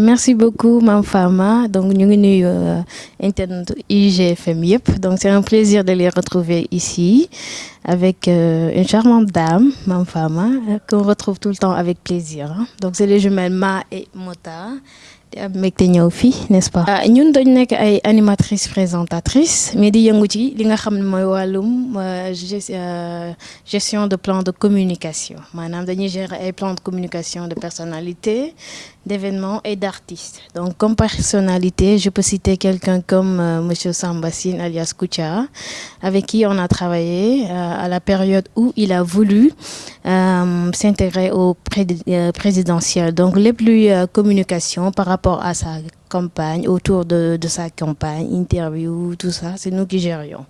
Merci beaucoup, Mme Fama. Donc, nous sommes internet IGFM Yep. Donc, c'est un plaisir de les retrouver ici avec une charmante dame, Mme Fama, qu'on retrouve tout le temps avec plaisir. Donc, c'est les jumelles Ma et Mota. Avec ñëw fi n'est-ce pas ñun dañ nekk ay animatrices présentatrices mais di yëngu ci li nga xam ne mooy wàllum gestion de plan de communication maanaam dañuy gérer ay plans de communication de personnalités d'événements et d'artistes. Donc comme personnalité je peux citer quelqu'un comme monsieur Samba Sine alias Kouthia avec qui on a travaillé à la période où il a voulu s'intégrer au présidentiel. Donc les plus communication par rapport à sa campagne, autour de sa campagne, interview, tout ça, c'est nous qui gérions.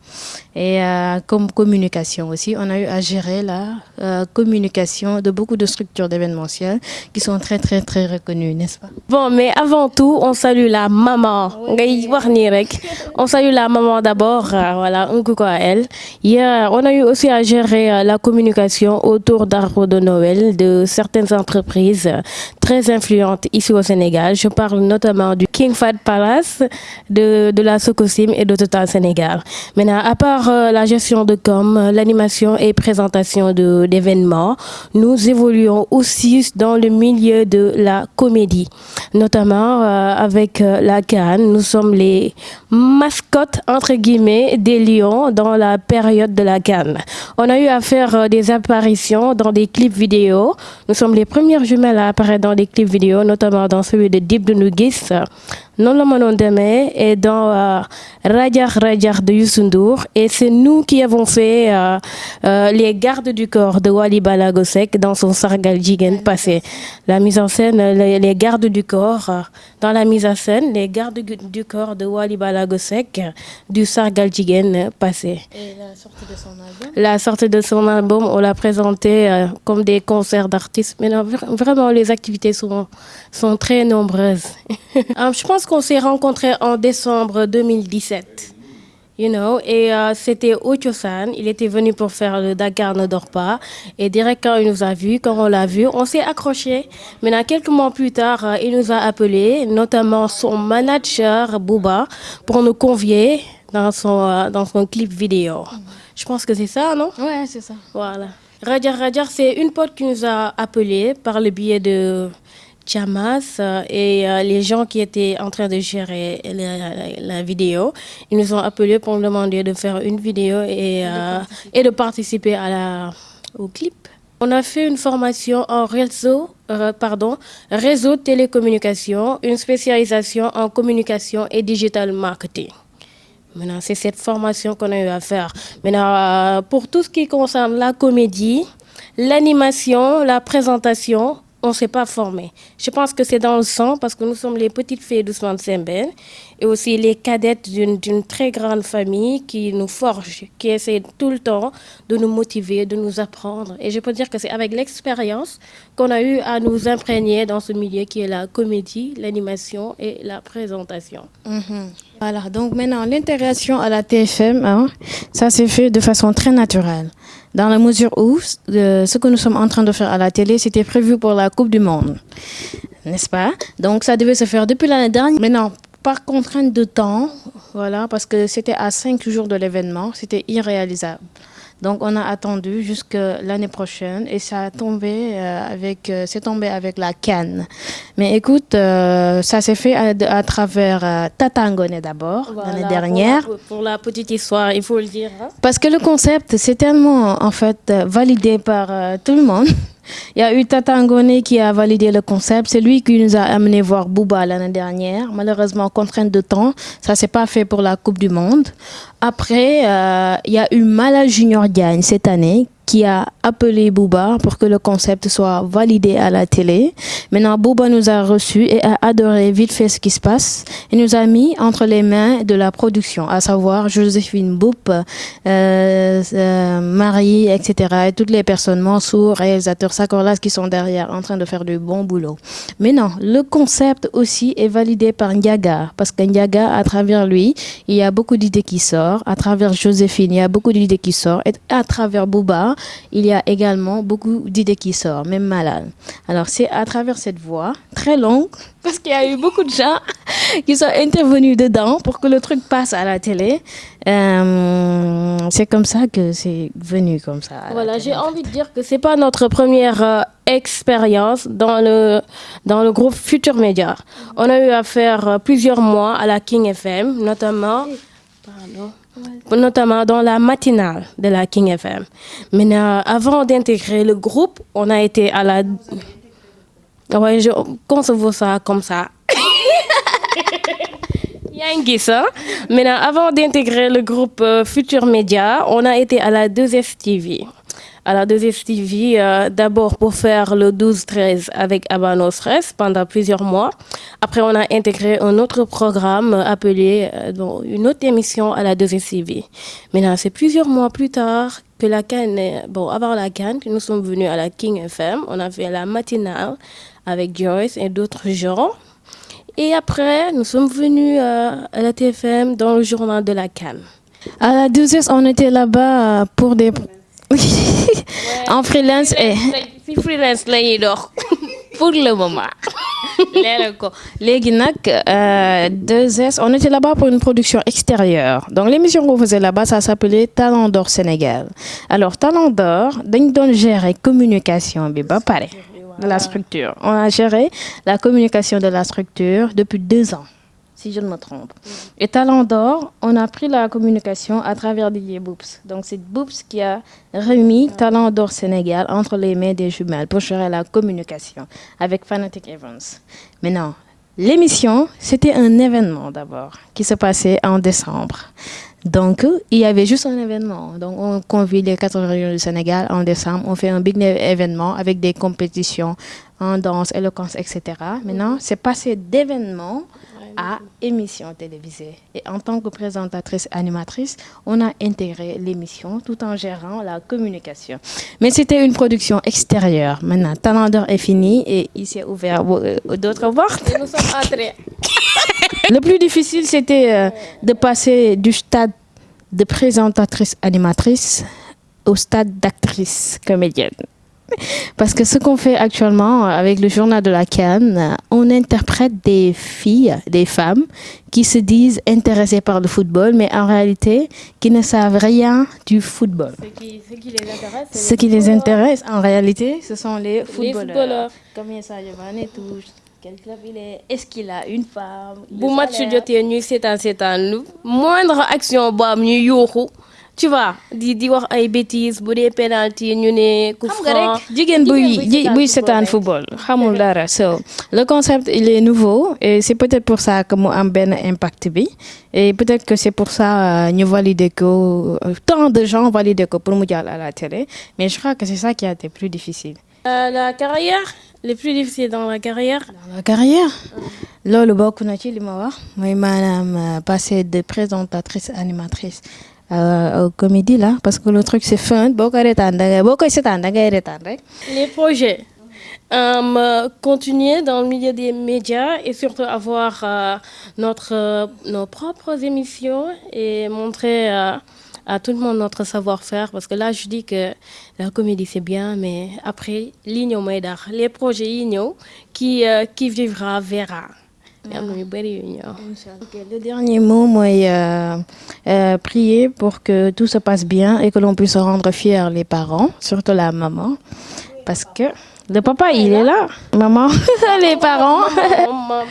Et comme communication aussi, on a eu à gérer la communication de beaucoup de structures d'événementiel qui sont très très très reconnues, n'est-ce pas? Bon, mais avant tout, on salue la maman. Oui. On salue la maman d'abord, voilà, un coucou à elle. Hier, on a eu aussi à gérer la communication autour d'arbres de Noël de certaines entreprises très influentes ici au Sénégal. Je parle notamment du King Fahd Palace, de la Sococim et de Total Sénégal. Maintenant, à part la gestion de com, l'animation et présentation d'événements, nous évoluons aussi dans le milieu de la comédie, notamment avec la Cannes. Nous sommes les mascottes, entre guillemets, des lions dans la période de la Cannes. On a eu à faire des apparitions dans des clips vidéo. Nous sommes les premières jumelles à apparaître dans des clips vidéo, notamment dans celui de Dip Doundou Guiss, Non la mënoon demee et dans Rajar Rajar de Youssou Ndour. Et c'est nous qui avons fait les gardes du corps de Wally Ballago Seck dans son Sargal Jigéen passé. La mise en scène, les gardes du corps, dans la mise en scène, les gardes du corps de Wally Ballago Seck du Sargal Jigéen passé. Et la sortie de son album? La sortie de son album, on l'a présenté comme des concerts d'artistes. Mais non, vraiment, les activités sont très nombreuses. Je pense qu'on s'est rencontrés en décembre 2017. Et c'était au Tiosan. Il était venu pour faire le Dakar ne dort pas. Et direct quand il nous a vus, quand on l'a vu, on s'est accroché. Maintenant, quelques mois plus tard, il nous a appelés, notamment son manager Bouba, pour nous convier dans son clip vidéo. Je pense que c'est ça, non? Ouais, c'est ça. Voilà. Rajar Rajar, c'est une pote qui nous a appelés par le biais de Chamas et les gens qui étaient en train de gérer la vidéo. Ils nous ont appelés pour nous demander de faire une vidéo et de participer au clip. On a fait une formation en réseau télécommunication, une spécialisation en communication et digital marketing. Maintenant, c'est cette formation qu'on a eu à faire. Maintenant, pour tout ce qui concerne la comédie, l'animation, la présentation, on ne s'est pas formé. Je pense que c'est dans le sang parce que nous sommes les petites filles d'Ousmane Sembène et aussi les cadettes d'une très grande famille qui nous forge, qui essaie tout le temps de nous motiver, de nous apprendre. Et je peux dire que c'est avec l'expérience qu'on a eu à nous imprégner dans ce milieu qui est la comédie, l'animation et la présentation. Voilà, donc maintenant l'intégration à la TFM, ça s'est fait de façon très naturelle. Dans la mesure où ce que nous sommes en train de faire à la télé, c'était prévu pour la Coupe du Monde, n'est-ce pas? Donc ça devait se faire depuis l'année dernière. Maintenant, par contrainte de temps, voilà, parce que c'était à 5 jours de l'événement, c'était irréalisable. Donc on a attendu jusqu'à l'année prochaine et ça a tombé c'est tombé avec la Cannes. Mais écoute, ça s'est fait à travers Tata Ngoné d'abord, voilà, l'année dernière. Pour la petite histoire, il faut le dire. Parce que le concept, c'est tellement en fait validé par tout le monde. Il y a eu Tata Ngoné qui a validé le concept. C'est lui qui nous a amené voir Bouba l'année dernière. Malheureusement, contrainte de temps, ça s'est pas fait pour la Coupe du Monde. Après, il y a eu Mala Junior Diagne cette année qui a appelé Bouba pour que le concept soit validé à la télé. Maintenant, Bouba nous a reçus et a adoré vite fait ce qui se passe. Il nous a mis entre les mains de la production, à savoir Joséphine Boup, Marie, etc. Et toutes les personnes, Mansour, réalisateurs, Sakorlas qui sont derrière en train de faire du bon boulot. Mais non, le concept aussi est validé par Ndiaga, parce que Ndiaga, à travers lui, il y a beaucoup d'idées qui sortent. À travers Joséphine, il y a beaucoup d'idées qui sortent. Et à travers Bouba, il y a également beaucoup d'idées qui sortent, même malades. Alors c'est à travers cette voie très longue, parce qu'il y a eu beaucoup de gens qui sont intervenus dedans pour que le truc passe à la télé. C'est comme ça que c'est venu comme ça. Voilà, j'ai envie de dire que c'est pas notre première expérience dans le groupe Futur Média. On a eu à faire plusieurs mois à la King FM, notamment dans la matinale de la King FM. Mais avant d'intégrer le groupe, on a été à la... Ouais, je conçois ça comme ça. Maintenant, avant d'intégrer le groupe Futur Média, on a été à la 2STV. À la 2STV, d'abord pour faire le 12-13 avec Abano Stress pendant plusieurs mois. Après, on a intégré un autre programme appelé une autre émission à la 2STV. Maintenant, c'est plusieurs mois plus tard que la CAN, avant la CAN, nous sommes venus à la King FM. On a fait la matinale avec Joyce et d'autres gens. Et après, nous sommes venus à la TFM dans le journal de la CAN. À la 2S, on était là-bas pour des... en freelance et... C'est freelance là, pour le moment. Léegi nag 2S, on était là-bas pour une production extérieure. Donc l'émission qu'on faisait là-bas, ça s'appelait Talent d'Or Sénégal. Alors Talent d'Or, dañ doon gérer communication bi ba pare de la structure. On a géré la communication de la structure depuis 2 ans, si je ne me trompe. Et Talent d'Or, on a pris la communication à travers DJ Boops. Donc c'est Boops qui a remis Talent d'Or Sénégal entre les mains des jumelles pour gérer la communication avec Fanatic Events. Maintenant, l'émission, c'était un événement d'abord qui se passait en décembre. Donc, il y avait juste un événement. Donc, on convie les 4 régions du Sénégal en décembre. On fait un big événement avec des compétitions en danse, éloquence, etc. Maintenant, c'est passé d'événement à émission télévisée. Et en tant que présentatrice animatrice, on a intégré l'émission tout en gérant la communication. Mais c'était une production extérieure. Maintenant, Talent d'Or est fini et il s'est ouvert d'autres portes. Et nous sommes entrés. Le plus difficile, c'était de passer du stade de présentatrice animatrice au stade d'actrice comédienne. Parce que ce qu'on fait actuellement avec le journal de la CAN, on interprète des filles, des femmes qui se disent intéressées par le football, mais en réalité qui ne savent rien du football. Ce qui les intéresse, en réalité, ce sont les footballeurs. Combien ça Giovanni touche? Quel club il est? Est-ce qu'il a une femme? Bu match jotee ñuy seetaan lu moindre action bu am ñuy yuuxu. Tu vois, di wax ay bêtises bu dee penalty ñu ne coup franc. Jigéen buy seetaan football xamul dara. So le concept il est nouveau et c'est peut-être pour ça que mu am benn impact bi et peut-être que c'est pour ça ñu valider ko tant de gens valider ko pour mu jàll à la télé, mais je crois que c'est ça qui a été plus difficile. La carrière, les plus difficiles dans la carrière. Dans la carrière. Loolu bokk na ci li ma wax mooy maanaam passer de présentatrice animatrice aux comédies là parce que le truc c'est fun boo koy seetaan da ngay retaan rek. Les projets. Continuer dans le milieu des médias et surtout avoir nos propres émissions et montrer à tout le monde notre savoir-faire parce que là je dis que la comédie c'est bien mais après li ñëw mooy dax les projets yi ñëw qui vivra verra. Le dernier mot mooy prier pour que tout se passe bien et que l'on puisse rendre fiers les parents, surtout la maman parce que le papa il est là, maman les parents.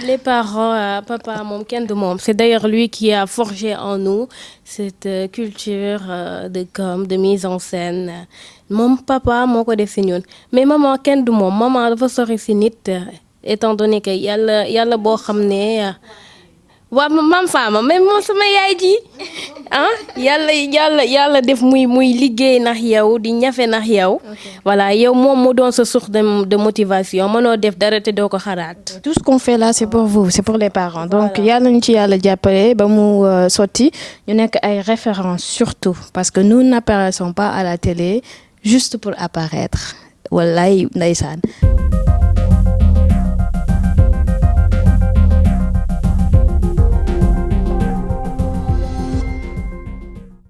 Les parents, papa moom kenn du moom. C'est d'ailleurs lui qui a forgé en nous cette culture de com, de mise en scène. Moom papa moo ko def si ñun mais maman kenn du moom. Maman dafa sori si nit étant donné que yàlla boo xam ne waa mam faama mais moom sama yaay ji yàlla def muy liggéey nax yow di ñafe nax yow. Voilà yow moom mu doon sa source de motivation mënoo def dara te doo ko xalaat. Tout ce qu'on fait là c'est pour vous, c'est pour les parents. Donc yàlla ñu ci yàlla jàppale ba mu sotti ñu nekk ay références surtout parce que nous n'apparaissons pas à la télé juste pour apparaître. Wallaay ndeysaan.